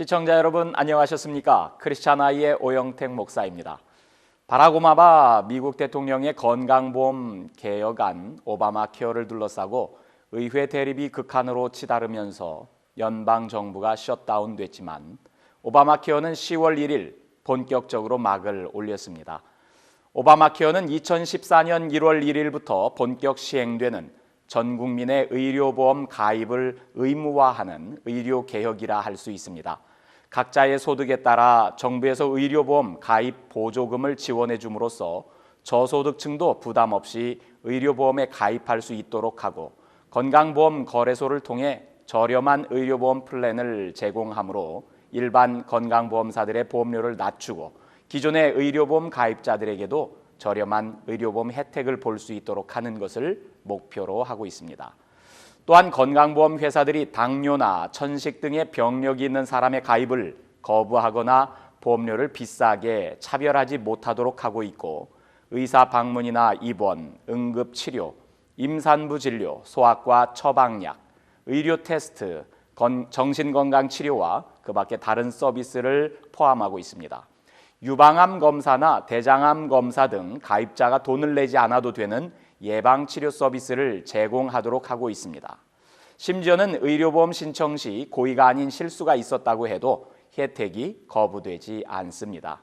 시청자 여러분 안녕하셨습니까? 크리스찬 아이의 오영택 목사입니다. 바락 오바마 미국 대통령의 건강보험 개혁안 오바마 케어를 둘러싸고 의회 대립이 극한으로 치달으면서 연방정부가 셧다운됐지만 오바마 케어는 10월 1일 본격적으로 막을 올렸습니다. 오바마 케어는 2014년 1월 1일부터 본격 시행되는 전 국민의 의료보험 가입을 의무화하는 의료개혁이라 할 수 있습니다. 각자의 소득에 따라 정부에서 의료보험 가입 보조금을 지원해 줌으로써 저소득층도 부담 없이 의료보험에 가입할 수 있도록 하고 건강보험 거래소를 통해 저렴한 의료보험 플랜을 제공하므로 일반 건강보험사들의 보험료를 낮추고 기존의 의료보험 가입자들에게도 저렴한 의료보험 혜택을 볼 수 있도록 하는 것을 목표로 하고 있습니다. 또한 건강보험 회사들이 당뇨나 천식 등의 병력이 있는 사람의 가입을 거부하거나 보험료를 비싸게 차별하지 못하도록 하고 있고 의사 방문이나 입원, 응급치료, 임산부 진료, 소아과 처방약, 의료 테스트, 정신건강치료와 그 밖에 다른 서비스를 포함하고 있습니다. 유방암 검사나 대장암 검사 등 가입자가 돈을 내지 않아도 되는 예방치료 서비스를 제공하도록 하고 있습니다. 심지어는 의료보험 신청 시 고의가 아닌 실수가 있었다고 해도 혜택이 거부되지 않습니다.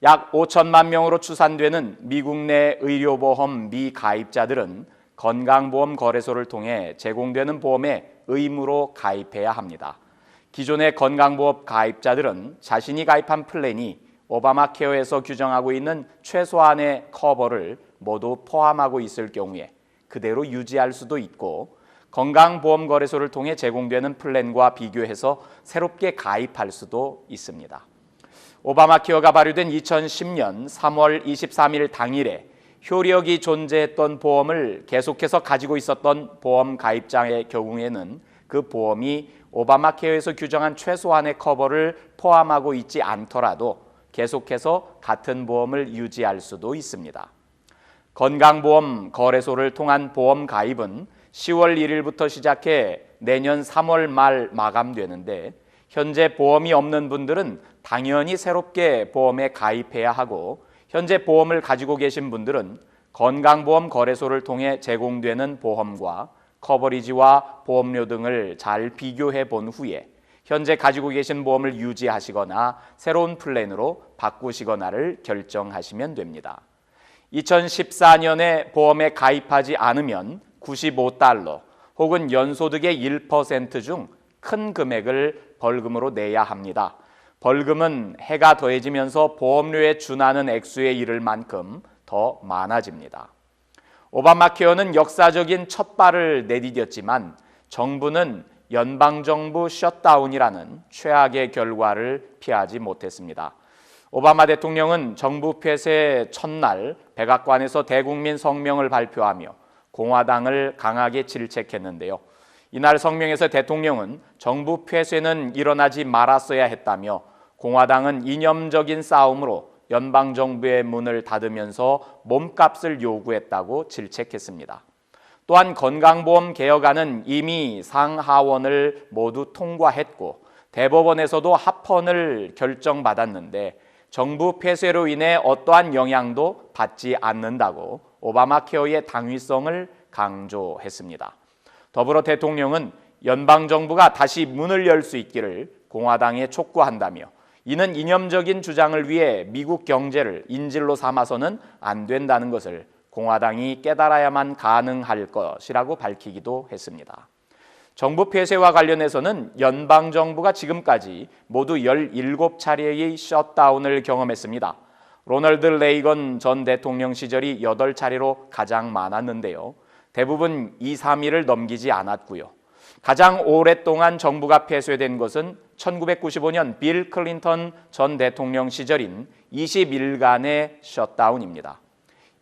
약 5천만 명으로 추산되는 미국 내 의료보험 미가입자들은 건강보험 거래소를 통해 제공되는 보험에 의무로 가입해야 합니다. 기존의 건강보험 가입자들은 자신이 가입한 플랜이 오바마 케어에서 규정하고 있는 최소한의 커버를 모두 포함하고 있을 경우에 그대로 유지할 수도 있고 건강보험 거래소를 통해 제공되는 플랜과 비교해서 새롭게 가입할 수도 있습니다. 오바마 케어가 발효된 2010년 3월 23일 당일에 효력이 존재했던 보험을 계속해서 가지고 있었던 보험 가입자의 경우에는 그 보험이 오바마 케어에서 규정한 최소한의 커버를 포함하고 있지 않더라도 계속해서 같은 보험을 유지할 수도 있습니다. 건강보험 거래소를 통한 보험 가입은 10월 1일부터 시작해 내년 3월 말 마감되는데 현재 보험이 없는 분들은 당연히 새롭게 보험에 가입해야 하고 현재 보험을 가지고 계신 분들은 건강보험 거래소를 통해 제공되는 보험과 커버리지와 보험료 등을 잘 비교해 본 후에 현재 가지고 계신 보험을 유지하시거나 새로운 플랜으로 바꾸시거나를 결정하시면 됩니다. 2014년에 보험에 가입하지 않으면 $95 혹은 연소득의 1% 중 큰 금액을 벌금으로 내야 합니다. 벌금은 해가 더해지면서 보험료에 준하는 액수에 이를 만큼 더 많아집니다. 오바마 케어는 역사적인 첫 발을 내디뎠지만 정부는 연방정부 셧다운이라는 최악의 결과를 피하지 못했습니다. 오바마 대통령은 정부 폐쇄 첫날 백악관에서 대국민 성명을 발표하며 공화당을 강하게 질책했는데요. 이날 성명에서 대통령은 정부 폐쇄는 일어나지 말았어야 했다며 공화당은 이념적인 싸움으로 연방정부의 문을 닫으면서 몸값을 요구했다고 질책했습니다. 또한 건강보험 개혁안은 이미 상하원을 모두 통과했고 대법원에서도 합헌을 결정받았는데 정부 폐쇄로 인해 어떠한 영향도 받지 않는다고 오바마 케어의 당위성을 강조했습니다. 더불어 대통령은 연방정부가 다시 문을 열 수 있기를 공화당에 촉구한다며 이는 이념적인 주장을 위해 미국 경제를 인질로 삼아서는 안 된다는 것을 공화당이 깨달아야만 가능할 것이라고 밝히기도 했습니다. 정부 폐쇄와 관련해서는 연방정부가 지금까지 모두 17차례의 셧다운을 경험했습니다. 로널드 레이건 전 대통령 시절이 8차례로 가장 많았는데요. 대부분 2, 3일을 넘기지 않았고요. 가장 오랫동안 정부가 폐쇄된 것은 1995년 빌 클린턴 전 대통령 시절인 20일간의 셧다운입니다.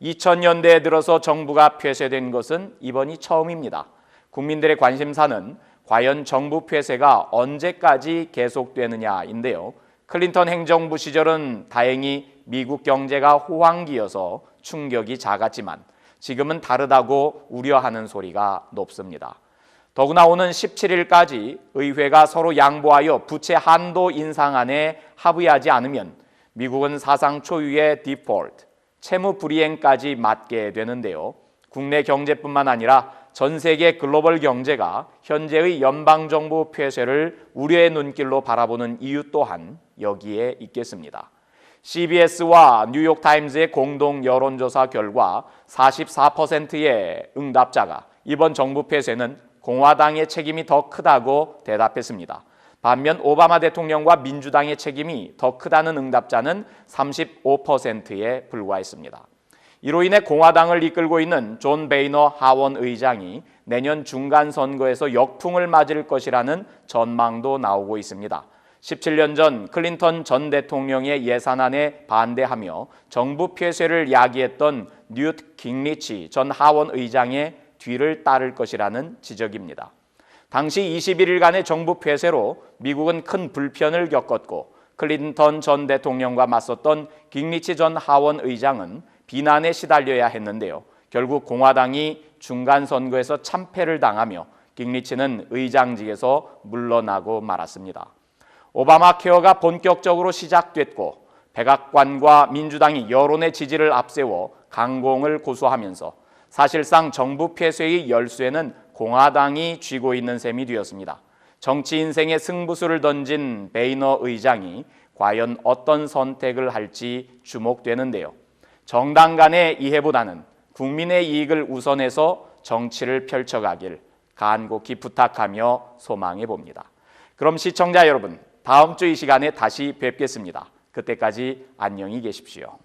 2000년대에 들어서 정부가 폐쇄된 것은 이번이 처음입니다. 국민들의 관심사는 과연 정부 폐쇄가 언제까지 계속되느냐인데요. 클린턴 행정부 시절은 다행히 미국 경제가 호황기여서 충격이 작았지만 지금은 다르다고 우려하는 소리가 높습니다. 더구나 오는 17일까지 의회가 서로 양보하여 부채 한도 인상안에 합의하지 않으면 미국은 사상 초유의 디폴트, 채무 불이행까지 맞게 되는데요. 국내 경제뿐만 아니라 전 세계 글로벌 경제가 현재의 연방정부 폐쇄를 우려의 눈길로 바라보는 이유 또한 여기에 있겠습니다. CBS와 뉴욕타임즈의 공동 여론조사 결과 44%의 응답자가 이번 정부 폐쇄는 공화당의 책임이 더 크다고 대답했습니다. 반면 오바마 대통령과 민주당의 책임이 더 크다는 응답자는 35%에 불과했습니다. 이로 인해 공화당을 이끌고 있는 존 베이너 하원 의장이 내년 중간 선거에서 역풍을 맞을 것이라는 전망도 나오고 있습니다. 17년 전 클린턴 전 대통령의 예산안에 반대하며 정부 폐쇄를 야기했던 뉴트 깅리치 전 하원 의장의 뒤를 따를 것이라는 지적입니다. 당시 21일간의 정부 폐쇄로 미국은 큰 불편을 겪었고 클린턴 전 대통령과 맞섰던 깅리치 전 하원 의장은 비난에 시달려야 했는데요. 결국 공화당이 중간 선거에서 참패를 당하며 깅리치는 의장직에서 물러나고 말았습니다. 오바마 케어가 본격적으로 시작됐고 백악관과 민주당이 여론의 지지를 앞세워 강공을 고수하면서 사실상 정부 폐쇄의 열쇠는 공화당이 쥐고 있는 셈이 되었습니다. 정치 인생의 승부수를 던진 베이너 의장이 과연 어떤 선택을 할지 주목되는데요. 정당 간의 이해보다는 국민의 이익을 우선해서 정치를 펼쳐가길 간곡히 부탁하며 소망해 봅니다. 그럼 시청자 여러분, 다음 주 이 시간에 다시 뵙겠습니다. 그때까지 안녕히 계십시오.